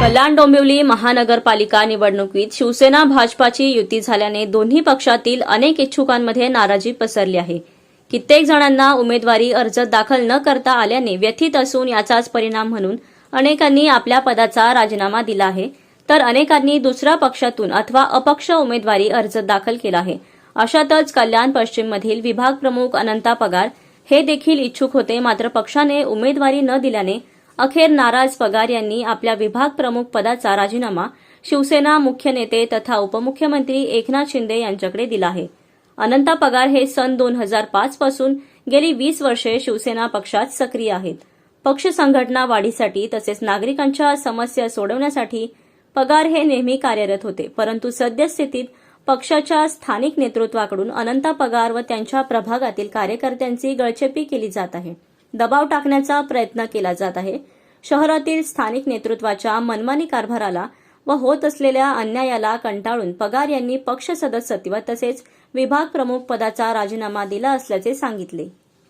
कल्याण डोंबिवली महानगरपालिका निवडणुकीत शिवसेना भाजपाची युती झाल्याने दोन्ही पक्षातील अनेक इच्छुकांमध्ये नाराजी पसरली आहे। कित्येक जणांना उमेदवारी अर्ज दाखल न करता आल्याने व्यथित असून याचाच परिणाम म्हणून अनेकांनी आपल्या पदाचा राजीनामा दिला आहे, तर अनेकांनी दुसऱ्या पक्षातून अथवा अपक्ष उमेदवारी अर्ज दाखल केला आहे। अशातच कल्याण पश्चिममधील विभाग प्रमुख अनंता पगार हे देखील इच्छुक होते, मात्र पक्षाने उमेदवारी न दिल्याने अखेर नाराज पगार यांनी आपल्या विभाग प्रमुख पदाचा राजीनामा शिवसेना मुख्य नेते तथा उपमुख्यमंत्री एकनाथ शिंदे यांच्याकडे दिला आहे। अनंता पगार हे सन 2005 पासून गेली 20 वर्षे शिवसेना पक्षात सक्रिय आहेत। पक्ष संघटना वाढीसाठी तसेच नागरिकांच्या समस्या सोडवण्यासाठी पगार हे नेहमी कार्यरत होते, परंतु सद्यस्थितीत पक्षाच्या स्थानिक नेतृत्वाकडून अनंता पगार व त्यांच्या प्रभागातील कार्यकर्त्यांची गळचेपी केली जात आहे, दबाव टाकण्याचा प्रयत्न केला जात आहे। शहरातील स्थानिक नेतृत्वाच्या मनमानी कारभाराला व होत असलेल्या अन्यायाला कंटाळून पगार यांनी पक्ष सदस्यत्व तसेच विभाग प्रमुख पदाचा राजीनामा दिला असल्याचे सांगितले।